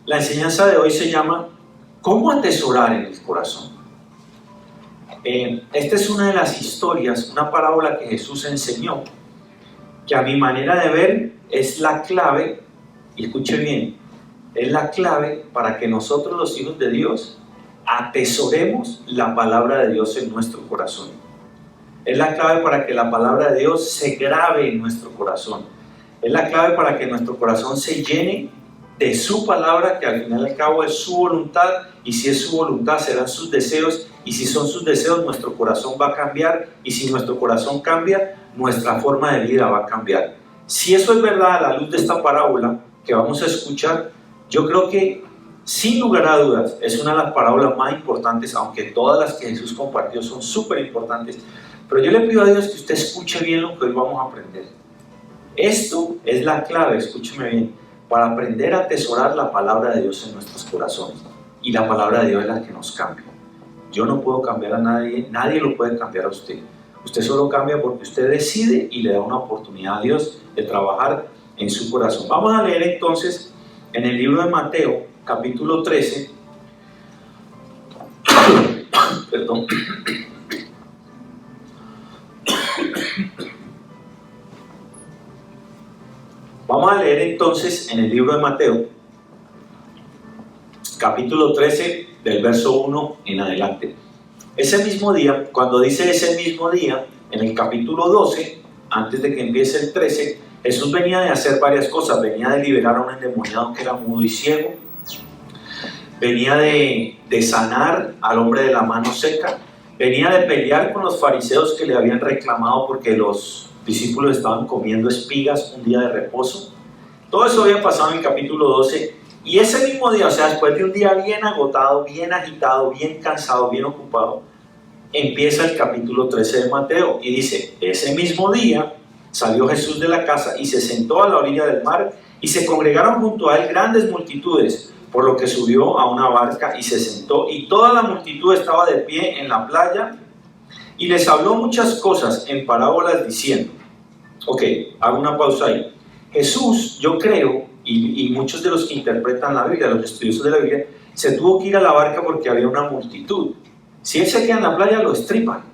La enseñanza de hoy se llama ¿Cómo atesorar en el corazón? Esta es una de las historias, una parábola que Jesús enseñó, que a mi manera de ver es la clave, y escuche bien, es la clave para que nosotros los hijos de Dios atesoremos la palabra de Dios en nuestro corazón. Es la clave para que la palabra de Dios se grabe en nuestro corazón. Es la clave para que nuestro corazón se llene de su palabra, que al final y al cabo es su voluntad, y si es su voluntad serán sus deseos, y si son sus deseos nuestro corazón va a cambiar, y si nuestro corazón cambia, nuestra forma de vida va a cambiar. Si eso es verdad a la luz de esta parábola que vamos a escuchar, yo creo que sin lugar a dudas es una de las parábolas más importantes, aunque todas las que Jesús compartió son súper importantes, pero yo le pido a Dios que usted escuche bien lo que hoy vamos a aprender. Esto es la clave, escúcheme bien, para aprender a atesorar la palabra de Dios en nuestros corazones. Y la palabra de Dios es la que nos cambia. Yo no puedo cambiar a nadie, nadie lo puede cambiar a usted. Usted solo cambia porque usted decide y le da una oportunidad a Dios de trabajar en su corazón. Vamos a leer entonces en el libro de Mateo, capítulo 13. Perdón. Vamos a leer entonces en el libro de Mateo, capítulo 13, del verso 1 en adelante. Ese mismo día, cuando dice ese mismo día, en el capítulo 12, antes de que empiece el 13, Jesús venía de hacer varias cosas. Venía de liberar a un endemoniado que era mudo y ciego. Venía de sanar al hombre de la mano seca. Venía de pelear con los fariseos que le habían reclamado porque los discípulos estaban comiendo espigas un día de reposo. Todo eso había pasado en el capítulo 12. Y ese mismo día, o sea, después de un día bien agotado, bien agitado, bien cansado, bien ocupado, empieza el capítulo 13 de Mateo y dice: ese mismo día salió Jesús de la casa y se sentó a la orilla del mar, y se congregaron junto a él grandes multitudes, por lo que subió a una barca y se sentó, y toda la multitud estaba de pie en la playa, y les habló muchas cosas en parábolas diciendo. Ok, hago una pausa ahí. Jesús, yo creo, y muchos de los que interpretan la Biblia, los estudiosos de la Biblia, se tuvo que ir a la barca porque había una multitud. Si él se queda en la playa, lo estripan,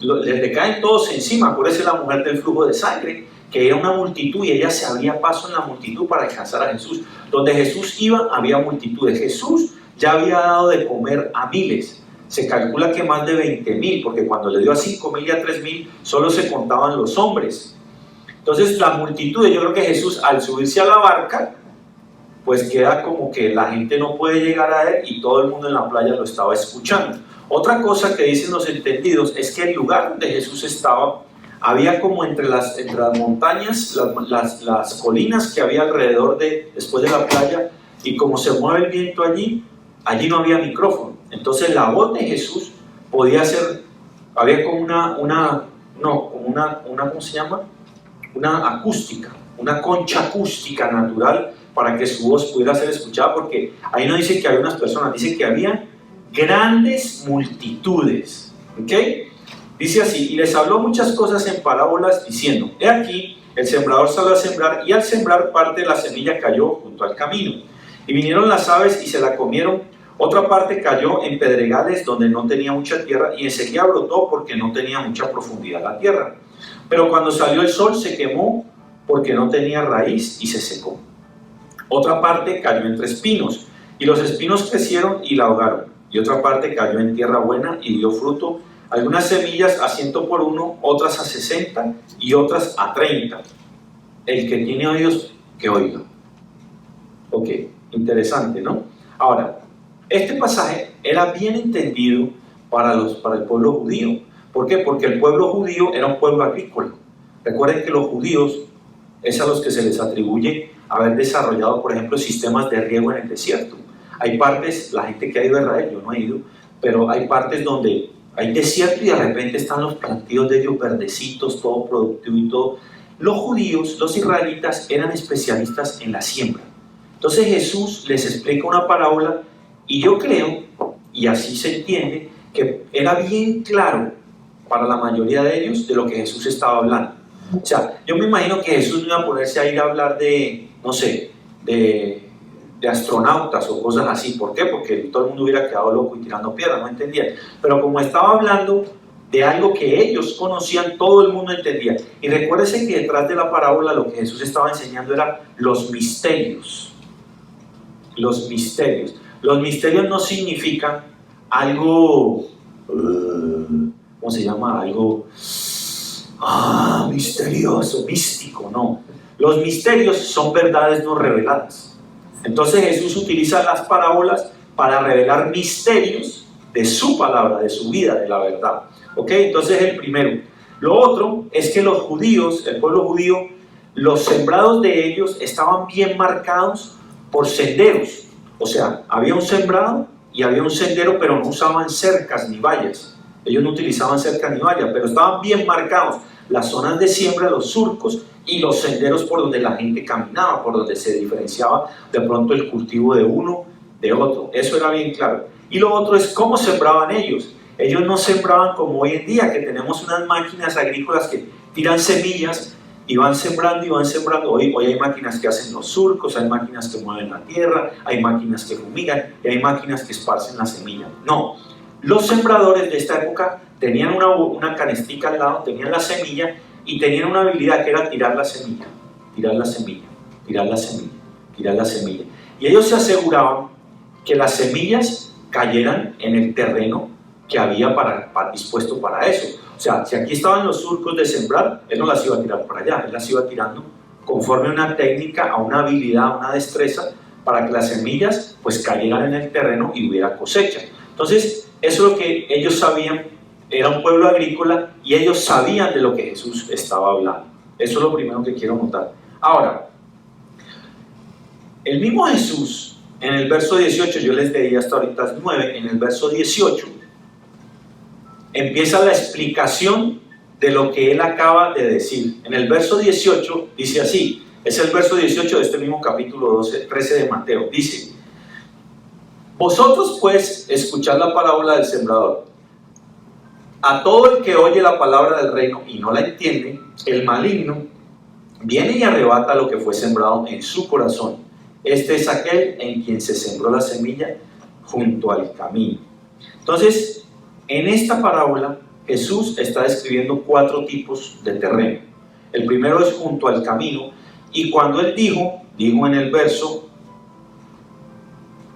le caen todos encima. Por eso es la mujer del flujo de sangre, que era una multitud y ella se abría paso en la multitud para alcanzar a Jesús. Donde Jesús iba había multitudes. Jesús ya había dado de comer a miles. Se calcula que más de 20,000, porque cuando le dio a 5,000 y a 3,000 solo se contaban los hombres. Entonces la multitud, yo creo que Jesús al subirse a la barca, pues queda como que la gente no puede llegar a él y todo el mundo en la playa lo estaba escuchando. Otra cosa que dicen los entendidos es que el lugar donde Jesús estaba, había como entre las montañas, las colinas que había alrededor después de la playa, y como se mueve el viento allí no había micrófono. Entonces la voz de Jesús podía ser, había como una ¿cómo se llama? Una acústica, una concha acústica natural para que su voz pudiera ser escuchada, porque ahí no dice que había unas personas, dice que había grandes multitudes. ¿Ok? Dice así: y les habló muchas cosas en parábolas diciendo: he aquí, el sembrador salió a sembrar, y al sembrar parte de la semilla cayó junto al camino, y vinieron las aves y se la comieron. Otra parte cayó en pedregales donde no tenía mucha tierra, y enseguida brotó porque no tenía mucha profundidad la tierra. Pero cuando salió el sol se quemó porque no tenía raíz y se secó. Otra parte cayó entre espinos, y los espinos crecieron y la ahogaron. Y otra parte cayó en tierra buena y dio fruto, algunas semillas a 100 por uno, otras a 60 y otras a 30. El que tiene oídos, que oiga. Ok, interesante, ¿no? Ahora, este pasaje era bien entendido para el pueblo judío. ¿Por qué? Porque el pueblo judío era un pueblo agrícola. Recuerden que los judíos es a los que se les atribuye haber desarrollado, por ejemplo, sistemas de riego en el desierto. Hay partes, la gente que ha ido a Israel, yo no he ido, pero hay partes donde hay desierto y de repente están los plantíos de ellos verdecitos, todo productivo y todo. Los judíos, los israelitas, eran especialistas en la siembra. Entonces Jesús les explica una parábola, y yo creo, y así se entiende, que era bien claro para la mayoría de ellos de lo que Jesús estaba hablando. O sea, yo me imagino que Jesús no iba a ponerse a ir a hablar de, no sé, de de astronautas o cosas así. ¿Por qué? Porque todo el mundo hubiera quedado loco y tirando piedras, no entendían. Pero como estaba hablando de algo que ellos conocían, todo el mundo entendía. Y recuérdense que detrás de la parábola lo que Jesús estaba enseñando era los misterios. Los misterios. Los misterios no significan algo, ¿cómo se llama? Algo misterioso, místico, no. Los misterios son verdades no reveladas. Entonces Jesús utiliza las parábolas para revelar misterios de su palabra, de su vida, de la verdad. ¿Ok? Entonces el primero. Lo otro es que los judíos, el pueblo judío, los sembrados de ellos estaban bien marcados por senderos. O sea, había un sembrado y había un sendero, pero no usaban cercas ni vallas. Ellos no utilizaban cercas ni vallas, pero estaban bien marcados las zonas de siembra, los surcos y los senderos por donde la gente caminaba, por donde se diferenciaba de pronto el cultivo de uno de otro. Eso era bien claro. Y lo otro es cómo sembraban ellos. Ellos no sembraban como hoy en día, que tenemos unas máquinas agrícolas que tiran semillas y van sembrando y van sembrando. Hoy hay máquinas que hacen los surcos, hay máquinas que mueven la tierra, hay máquinas que fumigan y hay máquinas que esparcen la semilla. No, los sembradores de esta época tenían una canestica al lado, tenían la semilla y tenían una habilidad que era tirar la semilla, tirar la semilla, tirar la semilla, tirar la semilla. Y ellos se aseguraban que las semillas cayeran en el terreno que había dispuesto para eso. O sea, si aquí estaban los surcos de sembrar, él no las iba a tirar para allá, él las iba tirando conforme a una técnica, a una habilidad, a una destreza, para que las semillas pues cayeran en el terreno y hubiera cosecha. Entonces, eso es lo que ellos sabían, era un pueblo agrícola y ellos sabían de lo que Jesús estaba hablando. Eso es lo primero que quiero notar. Ahora, el mismo Jesús, en el verso 18, yo les leí hasta ahorita 9, en el verso 18, empieza la explicación de lo que él acaba de decir. En el verso 18 dice así, es el verso 18 de este mismo capítulo 13 de Mateo. Dice: vosotros pues escuchad la parábola del sembrador. A todo el que oye la palabra del reino y no la entiende, el maligno viene y arrebata lo que fue sembrado en su corazón. Este es aquel en quien se sembró la semilla junto al camino. Entonces, en esta parábola, Jesús está describiendo 4 tipos de terreno. El primero es junto al camino, y cuando él dijo en el verso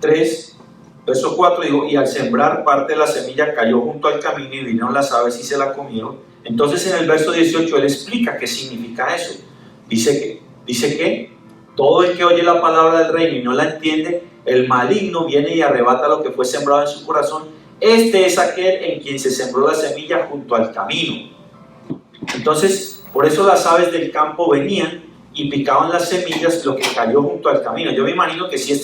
3, verso 4, dijo: y al sembrar parte de la semilla cayó junto al camino y vinieron las aves y se la comieron. Entonces en el verso 18 él explica qué significa eso. Dice que todo el que oye la palabra del reino y no la entiende, el maligno viene y arrebata lo que fue sembrado en su corazón. Este es aquel en quien se sembró la semilla junto al camino. Entonces, por eso las aves del campo venían y picaban las semillas, lo que cayó junto al camino. Yo me imagino que si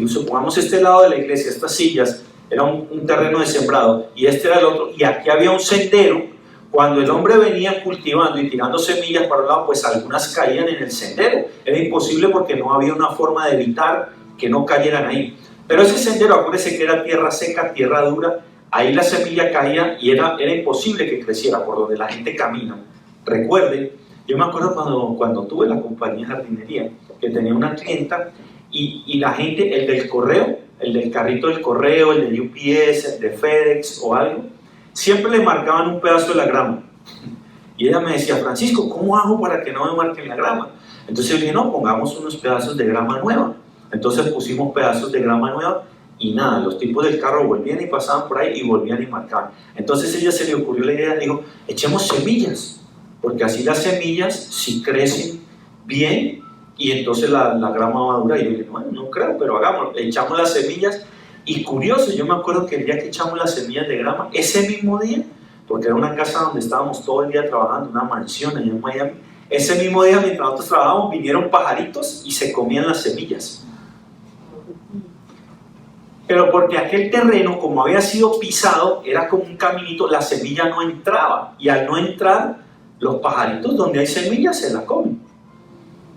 supongamos este lado de la iglesia, estas sillas, era un terreno de sembrado, y este era el otro, y aquí había un sendero. Cuando el hombre venía cultivando y tirando semillas para un lado, pues algunas caían en el sendero. Era imposible porque no había una forma de evitar que no cayeran ahí. Pero ese sendero, acuérdense que era tierra seca, tierra dura, ahí la semilla caía y era imposible que creciera por donde la gente camina. Recuerden, yo me acuerdo cuando tuve la compañía de jardinería, que tenía una clienta y la gente, el del correo, el del carrito del correo, el de UPS, el de FedEx o algo, siempre le marcaban un pedazo de la grama. Y ella me decía: Francisco, ¿cómo hago para que no me marquen la grama? Entonces yo le dije: no, pongamos unos pedazos de grama nueva. Entonces pusimos pedazos de grama nueva y nada, los tipos del carro volvían y pasaban por ahí y volvían y marcaban. Entonces a ella se le ocurrió la idea, dijo: echemos semillas, porque así las semillas sí crecen bien y entonces la grama va a durar. Y yo dije: no creo, pero hagámoslo. Echamos las semillas y curioso, yo me acuerdo que el día que echamos las semillas de grama, ese mismo día, porque era una casa donde estábamos todo el día trabajando, una mansión allá en Miami, ese mismo día mientras nosotros trabajábamos vinieron pajaritos y se comían las semillas. Pero porque aquel terreno, como había sido pisado, era como un caminito, la semilla no entraba. Y al no entrar, los pajaritos donde hay semillas se la comen.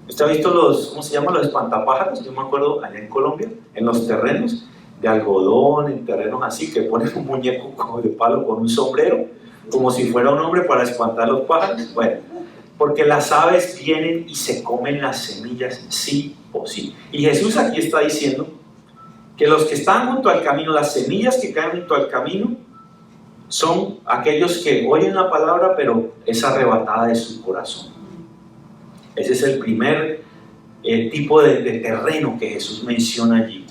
¿Usted ha visto ¿cómo se llaman? Los espantapájaros. Yo me acuerdo allá en Colombia, en los terrenos de algodón, en terrenos así, que ponen un muñeco de palo con un sombrero, como si fuera un hombre para espantar los pájaros. Bueno, porque las aves vienen y se comen las semillas sí ¿O sí? Y Jesús aquí está diciendo que los que están junto al camino, las semillas que caen junto al camino, son aquellos que oyen la palabra, pero es arrebatada de su corazón. Ese es el primer tipo de terreno que Jesús menciona allí,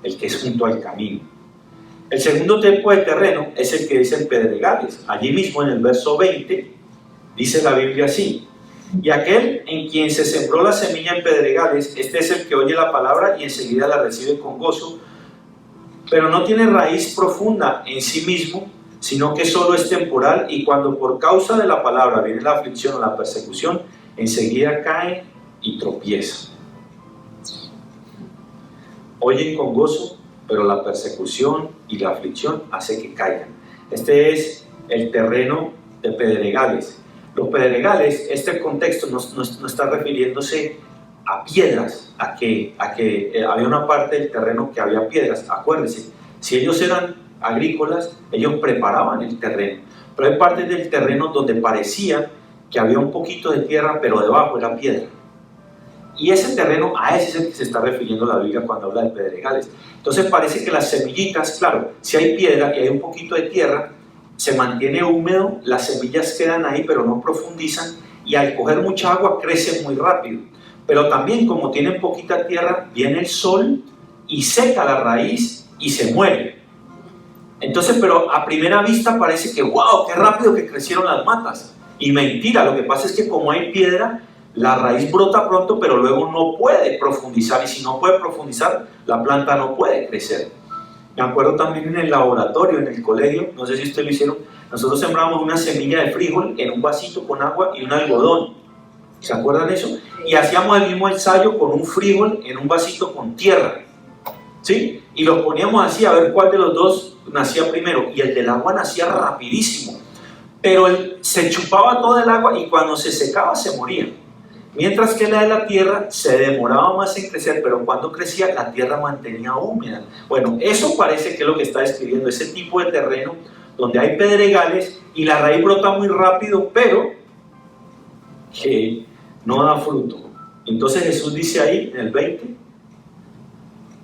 el que es junto al camino. El segundo tipo de terreno es el que dice en pedregales. Allí mismo en el verso 20 dice la Biblia así: y aquel en quien se sembró la semilla en pedregales, este es el que oye la palabra y enseguida la recibe con gozo, pero no tiene raíz profunda en sí mismo, sino que solo es temporal, y cuando por causa de la palabra viene la aflicción o la persecución, enseguida cae y tropieza. Oyen con gozo, pero la persecución y la aflicción hace que caigan. Este es el terreno de pedregales. Los pedregales, este contexto no está refiriéndose a piedras, a que había una parte del terreno que había piedras. Acuérdense, si ellos eran agrícolas, ellos preparaban el terreno, pero hay partes del terreno donde parecía que había un poquito de tierra, pero debajo era piedra. Y ese terreno, a ese es el que se está refiriendo la Biblia cuando habla de pedregales. Entonces parece que las semillitas, claro, si hay piedra y hay un poquito de tierra, se mantiene húmedo, las semillas quedan ahí pero no profundizan, y al coger mucha agua crecen muy rápido. Pero también, como tienen poquita tierra, viene el sol y seca la raíz y se muere. Entonces, pero a primera vista parece que ¡wow! ¡Qué rápido que crecieron las matas! Y mentira, lo que pasa es que como hay piedra, la raíz brota pronto, pero luego no puede profundizar, y si no puede profundizar, la planta no puede crecer. Me acuerdo también en el laboratorio, en el colegio, no sé si ustedes lo hicieron, nosotros sembrábamos una semilla de frijol en un vasito con agua y un algodón. ¿Se acuerdan de eso? Y hacíamos el mismo ensayo con un frijol en un vasito con tierra, ¿sí? Y los poníamos así a ver cuál de los dos nacía primero, y el del agua nacía rapidísimo, pero él se chupaba todo el agua y cuando se secaba se moría. Mientras que la de la tierra se demoraba más en crecer, pero cuando crecía la tierra mantenía húmeda. Bueno, eso parece que es lo que está describiendo, ese tipo de terreno donde hay pedregales y la raíz brota muy rápido, pero que no da fruto. Entonces Jesús dice ahí en el 20: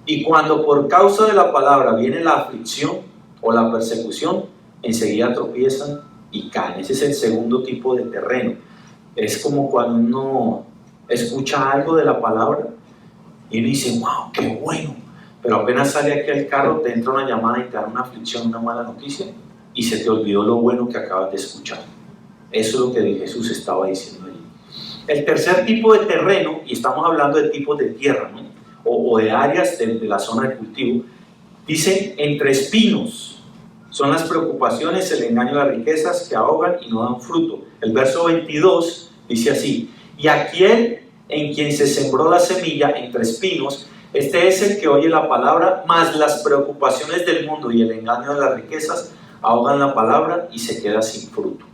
y cuando por causa de la palabra viene la aflicción o la persecución, enseguida tropiezan y caen. Ese es el segundo tipo de terreno. Es como cuando uno escucha algo de la palabra y uno dice, wow, qué bueno, pero apenas sale aquí al carro, te entra una llamada y te da una aflicción, una mala noticia, y se te olvidó lo bueno que acabas de escuchar. Eso es lo que Jesús estaba diciendo allí. El tercer tipo de terreno, y estamos hablando de tipos de tierra, ¿no? o de áreas de la zona de cultivo, dice entre espinos. Son las preocupaciones, el engaño, las riquezas que ahogan y no dan fruto. El verso 22 dice así: y aquel en quien se sembró la semilla entre espinos, este es el que oye la palabra, mas las preocupaciones del mundo y el engaño de las riquezas ahogan la palabra y se queda sin fruto.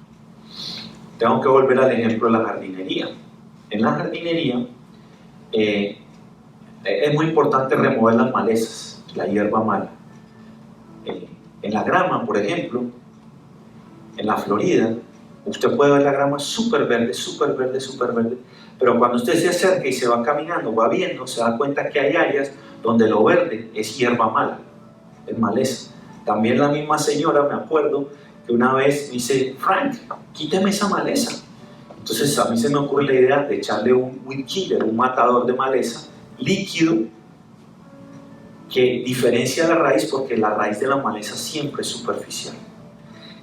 Tengo que volver al ejemplo de la jardinería. En la jardinería es muy importante remover las malezas, la hierba mala. En la grama, por ejemplo, en la Florida, usted puede ver la grama súper verde, súper verde, súper verde, pero cuando usted se acerca y se va caminando, va viendo, se da cuenta que hay áreas donde lo verde es hierba mala, es maleza. También la misma señora, me acuerdo, que una vez me dice, Frank, quíteme esa maleza. Entonces a mí se me ocurre la idea de echarle un weed killer, un matador de maleza líquido, que diferencia la raíz, porque la raíz de la maleza siempre es superficial.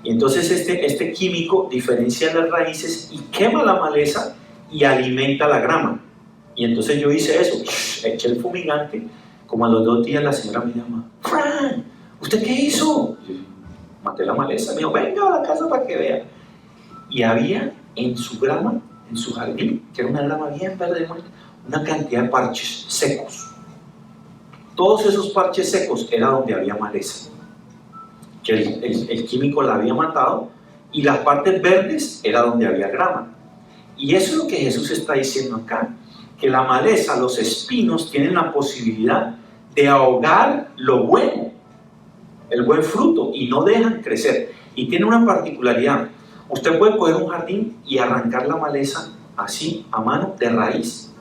Y entonces este químico diferencia las raíces y quema la maleza y alimenta la grama. Y entonces yo hice eso, eché el fumigante. Como a los 2 días la señora me llama, Frank, ¿usted qué hizo? Yo, maté la maleza. Me dijo, venga a la casa para que vea. Y había en su grama, en su jardín, que era una grama bien verde, una cantidad de parches secos. Todos esos parches secos era donde había maleza, que el químico la había matado, y las partes verdes era donde había grama. Y eso es lo que Jesús está diciendo acá, que la maleza, los espinos, tienen la posibilidad de ahogar lo bueno, el buen fruto, y no dejan crecer. Y tiene una particularidad: usted puede coger un jardín y arrancar la maleza así, a mano, de raíz,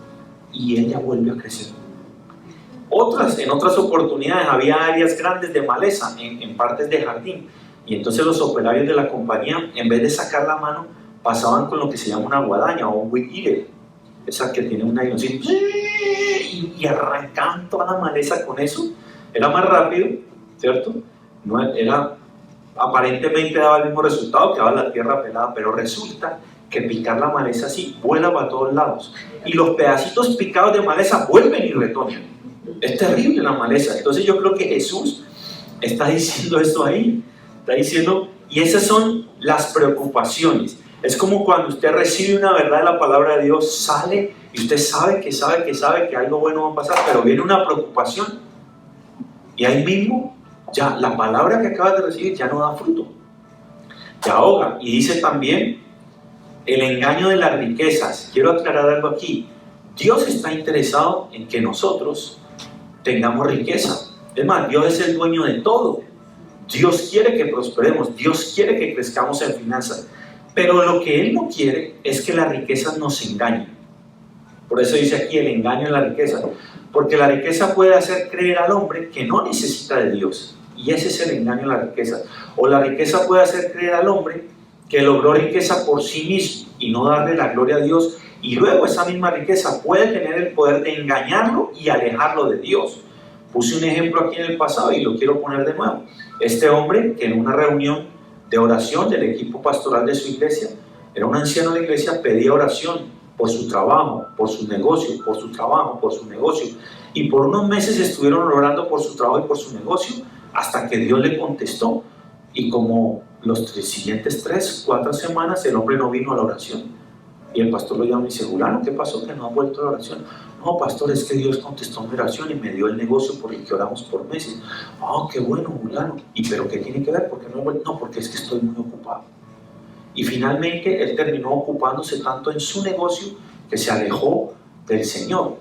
y ella vuelve a crecer. En otras oportunidades había áreas grandes de maleza en partes de jardín. Y entonces los operarios de la compañía, en vez de sacar la mano, pasaban con lo que se llama una guadaña o un weed eater, esa que tiene un aironcito, y arrancaban toda la maleza con eso. Era más rápido, ¿cierto? No era, aparentemente daba el mismo resultado, quedaba la tierra pelada, pero resulta que picar la maleza así vuela para todos lados. Y los pedacitos picados de maleza vuelven y retornan. Es terrible la maleza. Entonces yo creo que Jesús está diciendo esto ahí. Está diciendo, y esas son las preocupaciones. Es como cuando usted recibe una verdad de la palabra de Dios, sale y usted sabe que algo bueno va a pasar, pero viene una preocupación. Y ahí mismo, ya la palabra que acabas de recibir ya no da fruto. Te ahoga. Y dice también, el engaño de las riquezas. Quiero aclarar algo aquí. Dios está interesado en que nosotros tengamos riqueza. Es más, Dios es el dueño de todo. Dios quiere que prosperemos, Dios quiere que crezcamos en finanzas, pero lo que Él no quiere es que las riquezas nos engañen. Por eso dice aquí el engaño de la riqueza, porque la riqueza puede hacer creer al hombre que no necesita de Dios, y ese es el engaño de la riqueza. O la riqueza puede hacer creer al hombre que logró riqueza por sí mismo y no darle la gloria a Dios, y luego esa misma riqueza puede tener el poder de engañarlo y alejarlo de Dios. Puse un ejemplo aquí en el pasado y lo quiero poner de nuevo. Este hombre que en una reunión de oración del equipo pastoral de su iglesia, era un anciano de la iglesia, pedía oración por su trabajo, por su negocio, por su trabajo, por su negocio. Y por unos meses estuvieron orando por su trabajo y por su negocio, hasta que Dios le contestó. Y como los siguientes 3-4 semanas, el hombre no vino a la oración. Y el pastor lo llama y dice, Julano, ¿qué pasó que no ha vuelto a la oración? No, pastor, es que Dios contestó mi oración y me dio el negocio por el que oramos por meses. Oh, qué bueno, Julano. ¿Y pero qué tiene que ver? ¿Por qué no he vuelto? No, porque es que estoy muy ocupado. Y finalmente él terminó ocupándose tanto en su negocio que se alejó del Señor.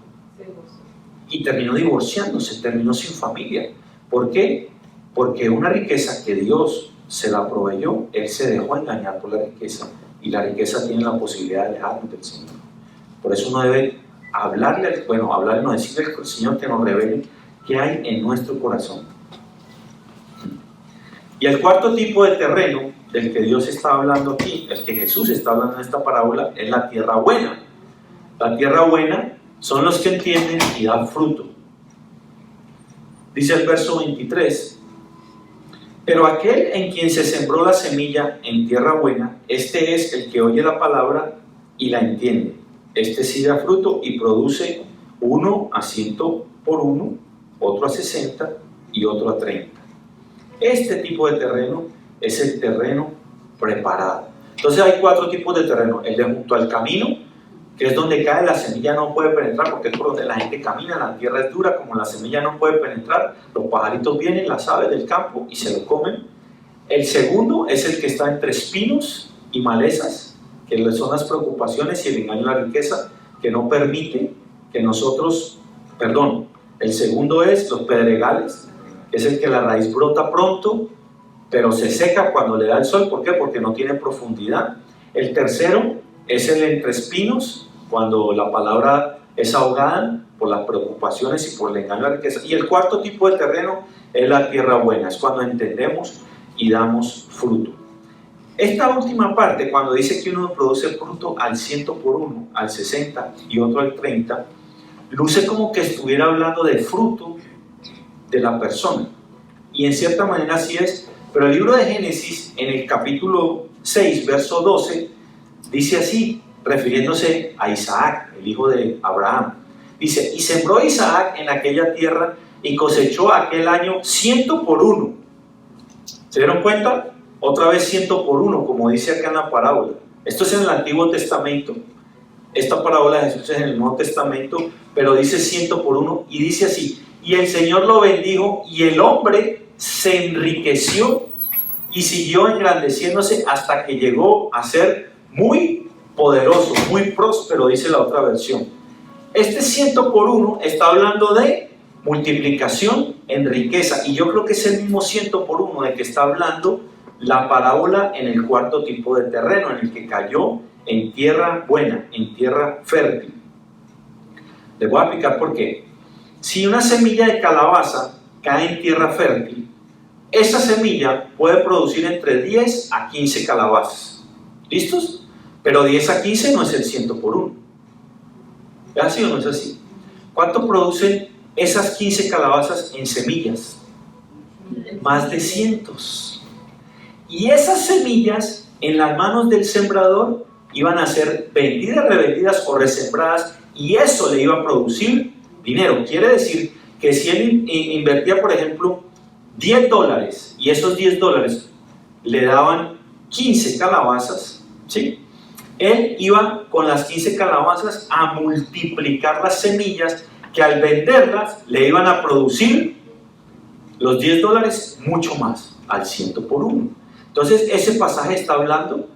Y terminó divorciándose, terminó sin familia. ¿Por qué? Porque una riqueza que Dios se la proveyó, él se dejó engañar por la riqueza. Y la riqueza tiene la posibilidad de alejarnos del Señor. Por eso uno debe decirle al Señor que nos revele qué hay en nuestro corazón. Y el cuarto tipo de terreno del que Dios está hablando aquí, el que Jesús está hablando en esta parábola, es la tierra buena. La tierra buena son los que entienden y dan fruto. Dice el verso 23, pero aquel en quien se sembró la semilla en tierra buena, este es el que oye la palabra y la entiende. Este sí da fruto y produce uno a 100 por uno, otro a 60 y otro a 30. Este tipo de terreno es el terreno preparado. Entonces hay 4 tipos de terreno. El de junto al camino, que es donde cae la semilla, no puede penetrar porque es por donde la gente camina, la tierra es dura, como la semilla no puede penetrar, los pajaritos vienen, las aves del campo y se lo comen. El segundo es el que está entre espinos y malezas, que son las preocupaciones y el engaño de la riqueza, que no permite que nosotros, el segundo es los pedregales, que es el que la raíz brota pronto, pero se seca cuando le da el sol. ¿Por qué? Porque no tiene profundidad. El tercero es el entre espinos, cuando la palabra es ahogada por las preocupaciones y por el engaño de la riqueza. Y el cuarto tipo de terreno es la tierra buena, es cuando entendemos y damos fruto. Esta última parte, cuando dice que uno produce fruto al 100 por uno, al 60 y otro al 30, luce como que estuviera hablando de fruto de la persona. Y en cierta manera así es, pero el libro de Génesis, en el capítulo 6, verso 12, dice así, refiriéndose a Isaac, el hijo de Abraham. Dice, y sembró Isaac en aquella tierra y cosechó aquel año 100 por uno. ¿Se dieron cuenta? Otra vez 100 por uno, como dice acá en la parábola. Esto es en el Antiguo Testamento. Esta parábola de Jesús es en el Nuevo Testamento, pero dice 100 por uno y dice así, y el Señor lo bendijo y el hombre se enriqueció y siguió engrandeciéndose hasta que llegó a ser muy poderoso, muy próspero, dice la otra versión. Este 100 por uno está hablando de multiplicación en riqueza, y yo creo que es el mismo 100 por uno de que está hablando la parábola en el cuarto tipo de terreno, en el que cayó en tierra buena, en tierra fértil. Les voy a explicar por qué. si una semilla de calabaza cae en tierra fértil, esa semilla puede producir entre 10 a 15 calabazas. ¿Listos? Pero 10 a 15 no es el 100 por 1. ¿Es así o no es así? ¿Cuánto producen esas 15 calabazas en semillas? Más de cientos. Y esas semillas en las manos del sembrador iban a ser vendidas, revendidas o resembradas, y eso le iba a producir dinero. Quiere decir que si él invertía, por ejemplo, $10 y esos $10 le daban 15 calabazas, ¿sí? Él iba con las 15 calabazas a multiplicar las semillas que al venderlas le iban a producir los $10 mucho más, al 100 por 1. Entonces ese pasaje está hablando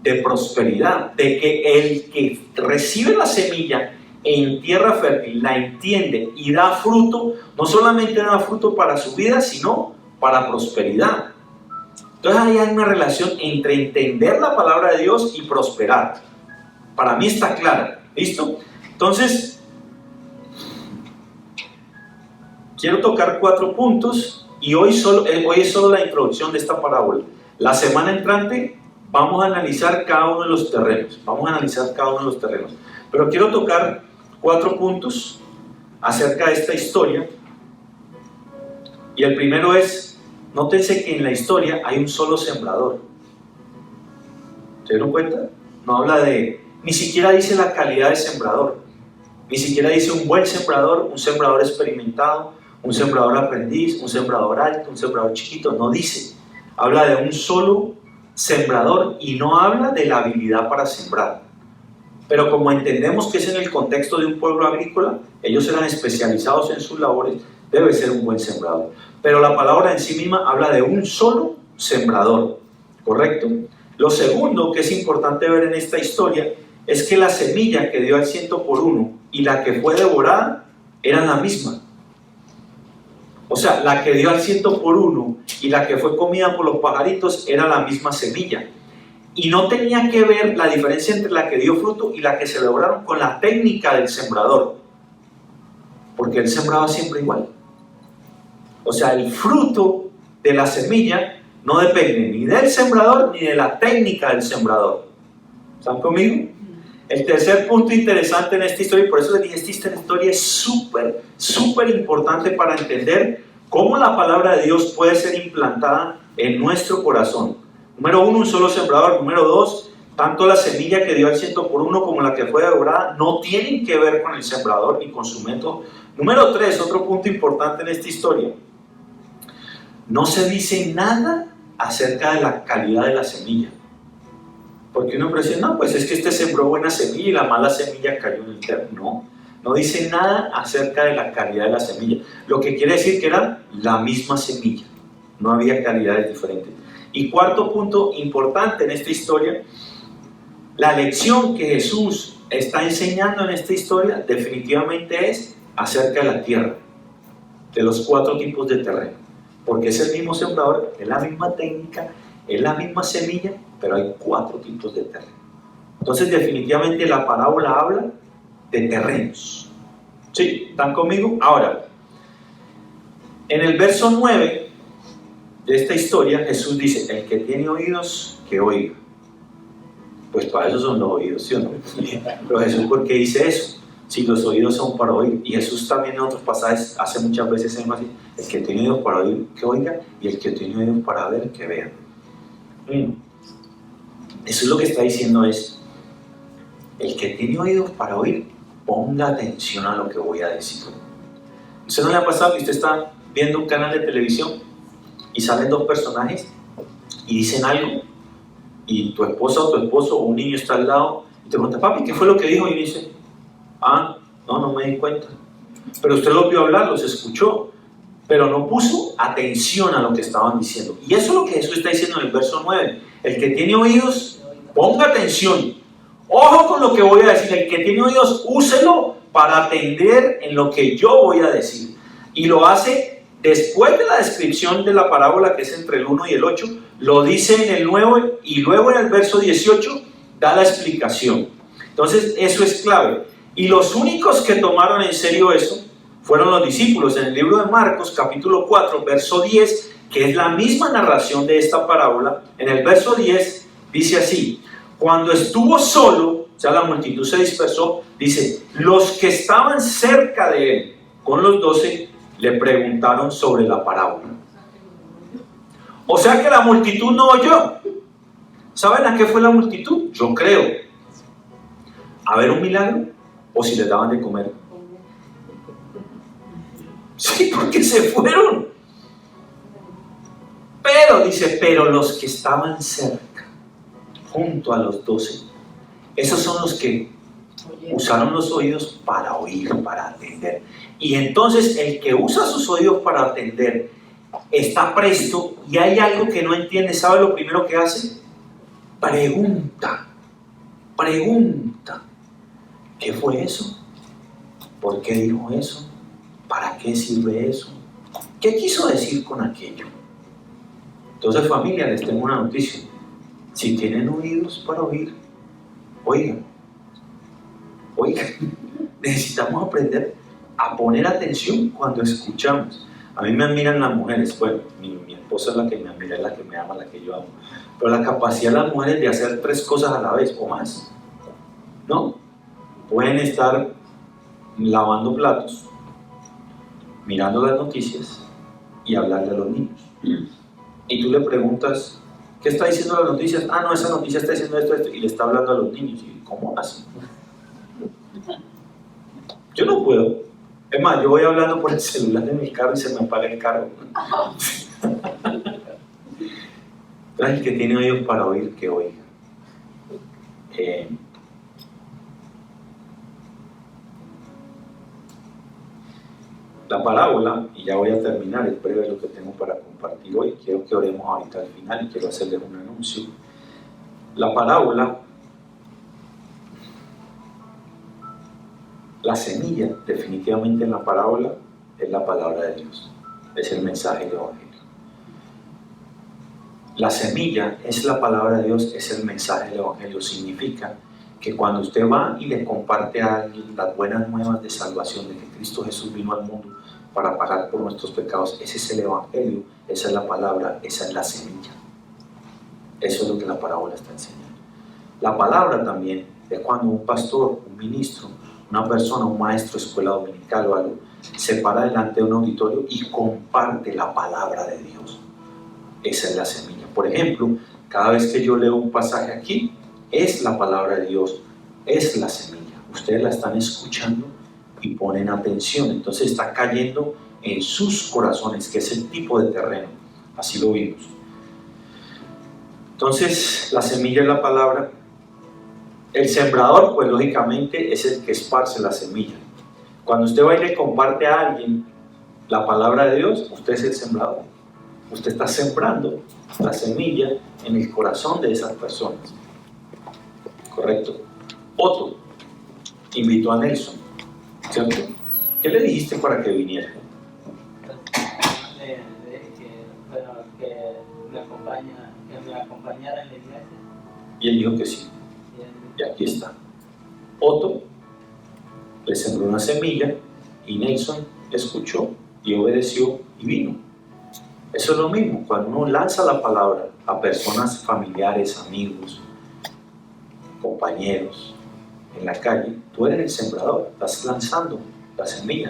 de prosperidad, de que el que recibe la semilla en tierra fértil, la entiende y da fruto, no solamente da fruto para su vida, sino para prosperidad. Entonces ahí hay una relación entre entender la palabra de Dios y prosperar. Para mí está clara. ¿Listo? Entonces, quiero tocar 4 puntos y hoy es solo la introducción de esta parábola. La semana entrante vamos a analizar cada uno de los terrenos. Pero quiero tocar 4 puntos acerca de esta historia. Y el primero es, nótense que en la historia hay un solo sembrador. ¿Se dieron cuenta? No habla ni siquiera dice la calidad del sembrador. Ni siquiera dice un buen sembrador, un sembrador experimentado, un sembrador aprendiz, un sembrador alto, un sembrador chiquito. No dice. Habla de un solo sembrador y no habla de la habilidad para sembrar. Pero como entendemos que es en el contexto de un pueblo agrícola, ellos eran especializados en sus labores, debe ser un buen sembrador. Pero la palabra en sí misma habla de un solo sembrador, ¿correcto? Lo segundo que es importante ver en esta historia es que la semilla que dio al 100 por 1 y la que fue devorada eran la misma. O sea, la que dio al 100 por 1 y la que fue comida por los pajaritos era la misma semilla. Y no tenía que ver la diferencia entre la que dio fruto y la que se devoraron con la técnica del sembrador. Porque él sembraba siempre igual. O sea, el fruto de la semilla no depende ni del sembrador ni de la técnica del sembrador. ¿Están conmigo? El tercer punto interesante en esta historia, y por eso les dije, esta historia es súper importante para entender cómo la palabra de Dios puede ser implantada en nuestro corazón. Número 1, un solo sembrador. Número 2, tanto la semilla que dio al 100 por 1 como la que fue devorada no tienen que ver con el sembrador ni con su método. Número 3, otro punto importante en esta historia. No se dice nada acerca de la calidad de la semilla. Porque uno dice, no, pues es que este sembró buena semilla y la mala semilla cayó en el terreno. No dice nada acerca de la calidad de la semilla. Lo que quiere decir que era la misma semilla. No había calidades diferentes. Y cuarto punto importante en esta historia, la lección que Jesús está enseñando en esta historia definitivamente es acerca de la tierra, de los 4 tipos de terreno. Porque es el mismo sembrador, es la misma técnica, es la misma semilla, pero hay 4 tipos de terreno. Entonces definitivamente la parábola habla de terrenos. ¿Sí? ¿Están conmigo? Ahora, en el verso 9 de esta historia, Jesús dice, el que tiene oídos, que oiga. Pues para eso son los oídos, ¿sí o no? Pero Jesús, ¿por qué dice eso? Si los oídos son para oír. Y Jesús también en otros pasajes hace muchas veces énfasis, el que tiene oídos para oír, que oiga, y el que tiene oídos para ver, que vea. Eso es lo que está diciendo es, el que tiene oídos para oír, ponga atención a lo que voy a decir. ¿Usted no le ha pasado que usted está viendo un canal de televisión y salen 2 personajes y dicen algo, y tu esposa o tu esposo o un niño está al lado y te pregunta, papi, ¿qué fue lo que dijo? Y dice, no me di cuenta. Pero usted lo vio hablar, los escuchó, pero no puso atención a lo que estaban diciendo. Y eso es lo que Jesús está diciendo en el verso 9. El que tiene oídos, ponga atención. Ojo con lo que voy a decir. El que tiene oídos, úselo para atender en lo que yo voy a decir. Y lo hace después de la descripción de la parábola, que es entre el 1 y el 8, lo dice en el 9 y luego en el verso 18 da la explicación. Entonces eso es clave. Y los únicos que tomaron en serio eso fueron los discípulos. En el libro de Marcos, capítulo 4, verso 10, que es la misma narración de esta parábola, en el verso 10 dice así: cuando estuvo solo, o sea, la multitud se dispersó, dice, los que estaban cerca de él, con los 12, le preguntaron sobre la parábola. O sea que la multitud no oyó. ¿Saben a qué fue la multitud? Yo creo, a ver un milagro, o si les daban de comer. Sí, porque se fueron. Pero, dice, pero los que estaban cerca, junto a los 12, esos son los que usaron los oídos para oír, para atender. Y entonces el que usa sus oídos para atender está presto y hay algo que no entiende. ¿Sabe lo primero que hace? Pregunta. ¿Qué fue eso? ¿Por qué dijo eso? ¿Para qué sirve eso? ¿Qué quiso decir con aquello? Entonces, familia, les tengo una noticia. Si tienen oídos para oír, oigan. Necesitamos aprender a poner atención cuando escuchamos. A mí me admiran las mujeres. Bueno, mi esposa es la que me admira, es la que me ama, la que yo amo. Pero la capacidad de las mujeres de hacer 3 cosas a la vez o más, ¿no? Pueden estar lavando platos, mirando las noticias y hablarle a los niños. Y tú le preguntas, ¿qué está diciendo las noticias? Ah, no, esa noticia está diciendo esto, y le está hablando a los niños. ¿Y cómo hace? Yo no puedo. Es más, yo voy hablando por el celular de mi carro y se me apaga el carro. El que tiene oídos para oír, que oiga. La parábola, y ya voy a terminar, es breve lo que tengo para compartir hoy. Quiero que oremos ahorita al final y quiero hacerles un anuncio. La parábola, la semilla, definitivamente en la parábola, es la palabra de Dios, es el mensaje del Evangelio. La semilla es la palabra de Dios, es el mensaje del Evangelio. Significa que cuando usted va y le comparte a alguien las buenas nuevas de salvación, de que Cristo Jesús vino al mundo para pagar por nuestros pecados, ese es el Evangelio, esa es la palabra, esa es la semilla. Eso es lo que la parábola está enseñando. La palabra también es cuando un pastor, un ministro, una persona, un maestro, escuela dominical o algo, se para delante de un auditorio y comparte la palabra de Dios. Esa es la semilla. Por ejemplo, cada vez que yo leo un pasaje aquí, es la palabra de Dios, es la semilla. Ustedes la están escuchando y ponen atención, entonces está cayendo en sus corazones, que es el tipo de terreno. Así lo vimos. Entonces, la semilla es la palabra. El sembrador, pues lógicamente, es el que esparce la semilla. Cuando usted va y le comparte a alguien la palabra de Dios, usted es el sembrador. Usted está sembrando la semilla en el corazón de esas personas. ¿Correcto? Otto invitó a Nelson, ¿cierto? ¿Qué le dijiste para que viniera? Le dije que me acompañara en la iglesia. Y él dijo que sí. Y aquí está. Otto le sembró una semilla y Nelson escuchó y obedeció y vino. Eso es lo mismo, cuando uno lanza la palabra a personas familiares, amigos, compañeros, en la calle, tú eres el sembrador, estás lanzando la semilla,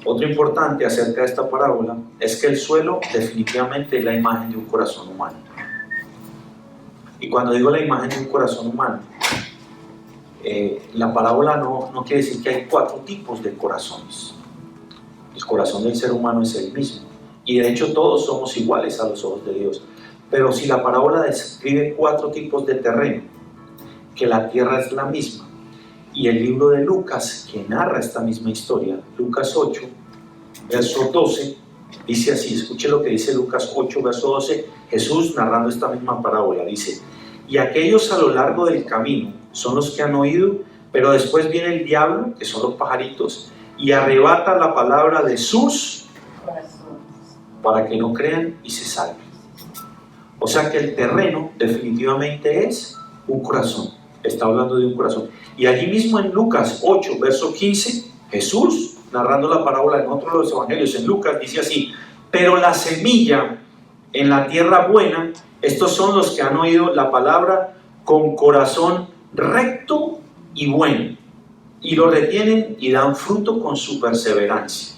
Otro importante acerca de esta parábola es que el suelo definitivamente es la imagen de un corazón humano. Y cuando digo la imagen de un corazón humano, la parábola no quiere decir que hay 4 tipos de corazones. El corazón del ser humano es el mismo. Y de hecho todos somos iguales a los ojos de Dios. Pero si la parábola describe 4 tipos de terreno, que la tierra es la misma, y el libro de Lucas, que narra esta misma historia, Lucas 8, verso 12, dice así, escuche lo que dice Lucas 8, verso 12, Jesús narrando esta misma parábola, dice, y aquellos a lo largo del camino son los que han oído, pero después viene el diablo, que son los pajaritos, y arrebata la palabra de sus para que no crean y se salven. O sea que el terreno definitivamente es un corazón. Está hablando de un corazón. Y allí mismo en Lucas 8, verso 15, Jesús, narrando la parábola en otro de los evangelios, en Lucas, dice así: pero la semilla en la tierra buena, estos son los que han oído la palabra con corazón recto y bueno, y lo retienen y dan fruto con su perseverancia.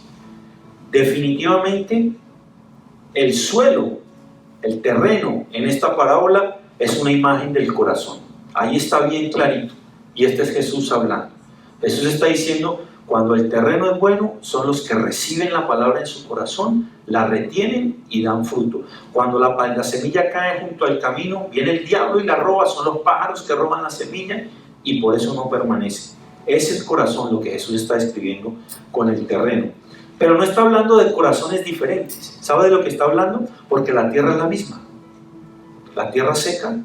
Definitivamente, el suelo, el terreno en esta parábola es una imagen del corazón. Ahí está bien clarito. Y este es Jesús hablando. Jesús está diciendo, cuando el terreno es bueno, son los que reciben la palabra en su corazón, la retienen y dan fruto. Cuando la semilla cae junto al camino, viene el diablo y la roba, son los pájaros que roban la semilla y por eso no permanece. Es el corazón lo que Jesús está describiendo con el terreno. Pero no está hablando de corazones diferentes. ¿Sabe de lo que está hablando? Porque la tierra es la misma. La tierra seca,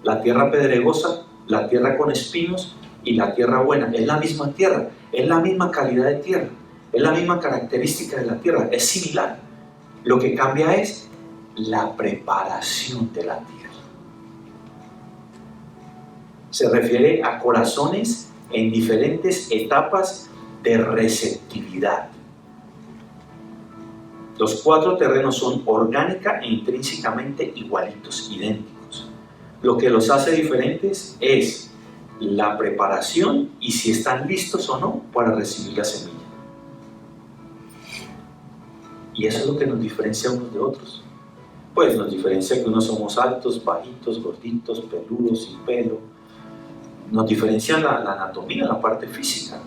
la tierra pedregosa, la tierra con espinos y la tierra buena. Es la misma tierra, es la misma calidad de tierra, es la misma característica de la tierra, es similar. Lo que cambia es la preparación de la tierra. Se refiere a corazones en diferentes etapas de receptividad. Los 4 terrenos son orgánica e intrínsecamente igualitos, idénticos. Lo que los hace diferentes es la preparación y si están listos o no para recibir la semilla. Y eso es lo que nos diferencia unos de otros. Pues nos diferencia que unos somos altos, bajitos, gorditos, peludos, sin pelo. Nos diferencia la anatomía, la parte física.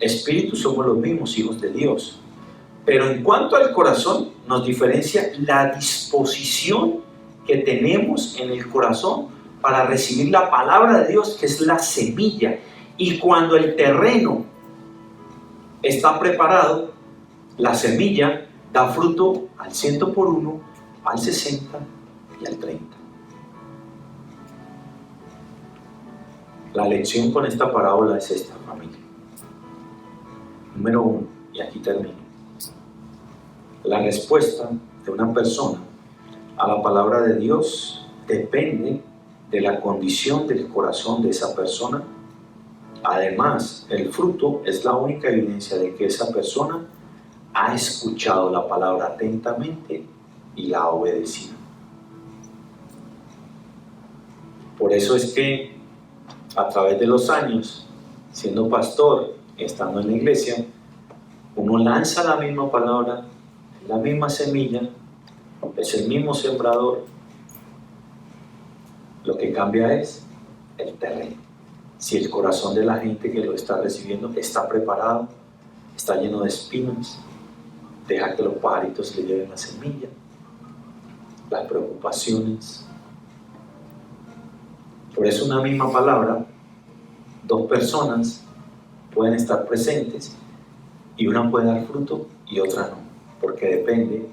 Espíritu somos los mismos, hijos de Dios. Pero en cuanto al corazón, nos diferencia la disposición que tenemos en el corazón para recibir la palabra de Dios, que es la semilla. Y cuando el terreno está preparado, la semilla da fruto al 100 por 1, al 60 y al 30. La lección con esta parábola es esta, familia. Número 1, y aquí termino. La respuesta de una persona a la palabra de Dios depende de la condición del corazón de esa persona. Además, el fruto es la única evidencia de que esa persona ha escuchado la palabra atentamente y la ha obedecido. Por eso es que a través de los años, siendo pastor, estando en la iglesia, uno lanza la misma palabra, la misma semilla, es el mismo sembrador. Lo que cambia es el terreno. Si el corazón de la gente que lo está recibiendo está preparado, está lleno de espinos, deja que los pajaritos le lleven la semilla, las preocupaciones. Por eso una misma palabra, 2 personas pueden estar presentes y una puede dar fruto y otra no, porque depende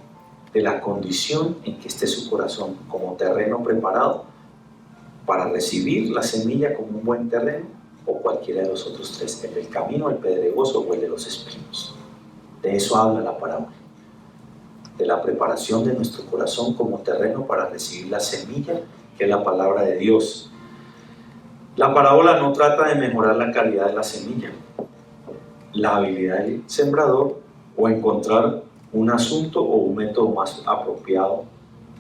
de la condición en que esté su corazón como terreno preparado para recibir la semilla como un buen terreno o cualquiera de los otros 3, el del camino, el pedregoso o el de los espinos. De eso habla la parábola, de la preparación de nuestro corazón como terreno para recibir la semilla que es la palabra de Dios. La parábola no trata de mejorar la calidad de la semilla, la habilidad del sembrador o encontrar un asunto o un método más apropiado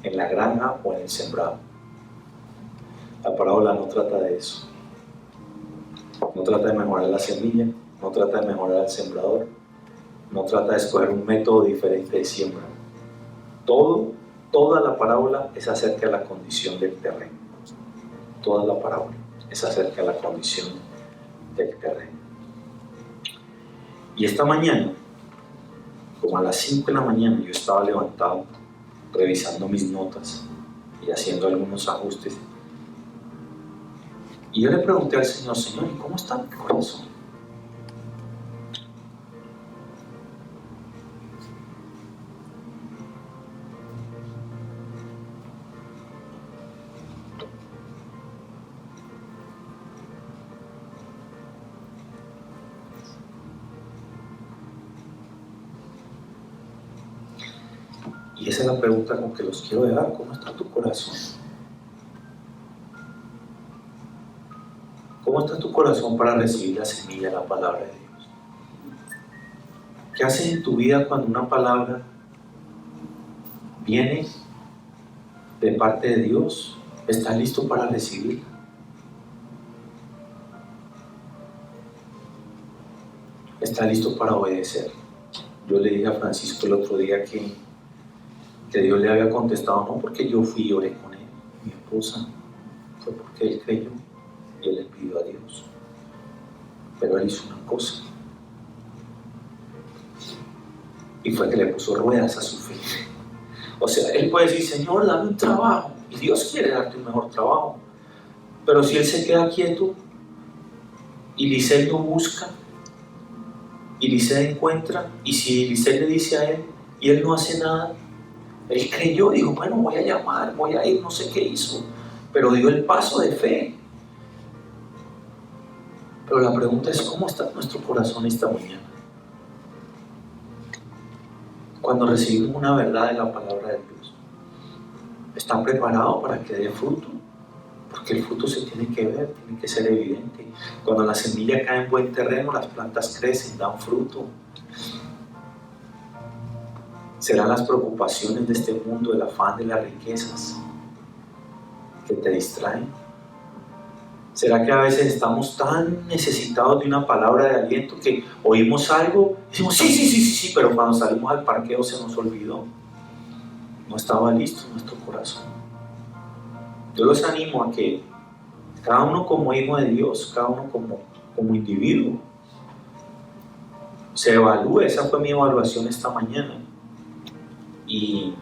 en la granja o en el sembrado. La parábola no trata de eso. No trata de mejorar la semilla, no trata de mejorar al sembrador, no trata de escoger un método diferente de siembra. Toda la parábola es acerca de la condición del terreno. Toda la parábola es acerca de la condición del terreno. Y esta mañana, como a las 5 de la mañana, yo estaba levantado, revisando mis notas y haciendo algunos ajustes. Y yo le pregunté al Señor, Señor, ¿y cómo está mi corazón? Y esa es la pregunta con que los quiero dejar. ¿Cómo está tu corazón? ¿Cómo está tu corazón? corazón para recibir la semilla de la palabra de Dios? ¿Qué haces en tu vida cuando una palabra viene de parte de Dios? ¿Estás listo para recibirla? ¿Estás listo para obedecer? Yo le dije a Francisco el otro día que Dios le había contestado, no porque yo fui y oré con él, mi esposa, fue porque él creyó y él le pidió a Dios. Pero él hizo una cosa, y fue que le puso ruedas a su fe. O sea, él puede decir, Señor, dame un trabajo, y Dios quiere darte un mejor trabajo. Pero si él se queda quieto, y Lisette no busca, y Lisette encuentra, y si Lisette le dice a él, y él no hace nada, él creyó, dijo, bueno, voy a llamar, voy a ir, no sé qué hizo, pero dio el paso de fe. Pero la pregunta es, ¿cómo está nuestro corazón esta mañana? Cuando recibimos una verdad de la palabra de Dios, ¿están preparados para que dé fruto? Porque el fruto se tiene que ver, tiene que ser evidente. Cuando la semilla cae en buen terreno, las plantas crecen, dan fruto. ¿Serán las preocupaciones de este mundo, el afán de las riquezas, que te distraen? ¿Será que a veces estamos tan necesitados de una palabra de aliento que oímos algo y decimos sí, pero cuando salimos al parqueo se nos olvidó? No estaba listo nuestro corazón. Yo los animo a que cada uno como hijo de Dios, cada uno como individuo, se evalúe. Esa fue mi evaluación esta mañana. Y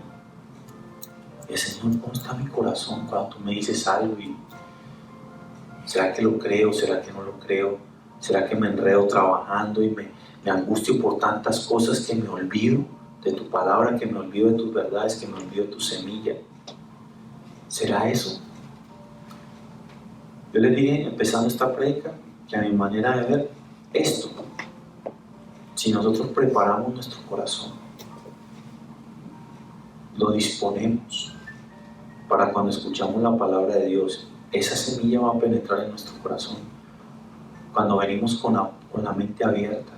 Señor, ¿cómo está mi corazón cuando tú me dices algo? ¿Será que lo creo? ¿Será que no lo creo? ¿Será que me enredo trabajando y me angustio por tantas cosas que me olvido de tu palabra, que me olvido de tus verdades, que me olvido de tu semilla? ¿Será eso? Yo les dije, empezando esta prédica, que a mi manera de ver, esto, si nosotros preparamos nuestro corazón, lo disponemos para cuando escuchamos la palabra de Dios, esa semilla va a penetrar en nuestro corazón. Cuando venimos con la mente abierta,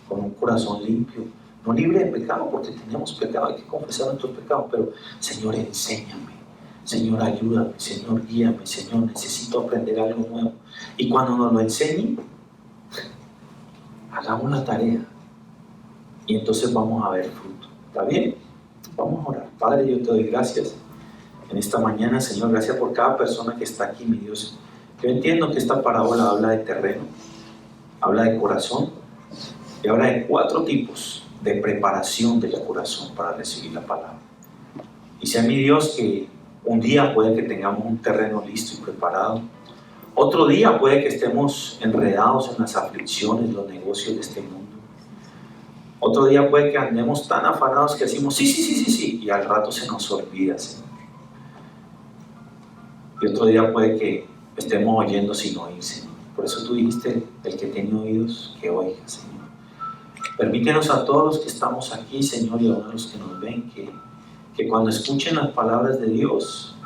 con un corazón limpio, no libre de pecado, porque tenemos pecado, hay que confesar nuestros pecados, pero Señor, enséñame, Señor, ayúdame, Señor, guíame, Señor, necesito aprender algo nuevo. Y cuando nos lo enseñen, hagamos la tarea y entonces vamos a ver fruto. ¿Está bien? Vamos a orar. Padre, yo te doy gracias en esta mañana, Señor, gracias por cada persona que está aquí, mi Dios. Yo entiendo que esta parábola habla de terreno, habla de corazón y habla de 4 tipos de preparación del corazón para recibir la palabra. Y sea mi Dios que un día puede que tengamos un terreno listo y preparado, otro día puede que estemos enredados en las aflicciones, los negocios de este mundo. Otro día puede que andemos tan afanados que decimos sí, y al rato se nos olvida, Señor. Y otro día puede que estemos oyendo sin oír, Señor. Por eso tú dijiste, el que tiene oídos, que oiga, Señor. Permítenos a todos los que estamos aquí, Señor, y a los que nos ven, que cuando escuchen las palabras de Dios,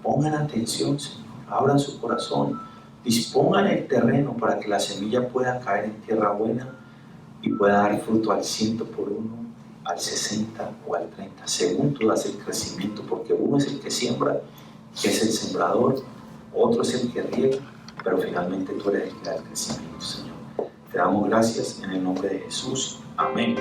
pongan atención, Señor. Abran su corazón, dispongan el terreno para que la semilla pueda caer en tierra buena y pueda dar fruto al 100 por 1, al 60 o al 30, según tú das el crecimiento, porque uno es el que siembra, que es el sembrador, otro es el que riega, pero finalmente tú eres el que da el crecimiento, Señor. Te damos gracias en el nombre de Jesús. Amén.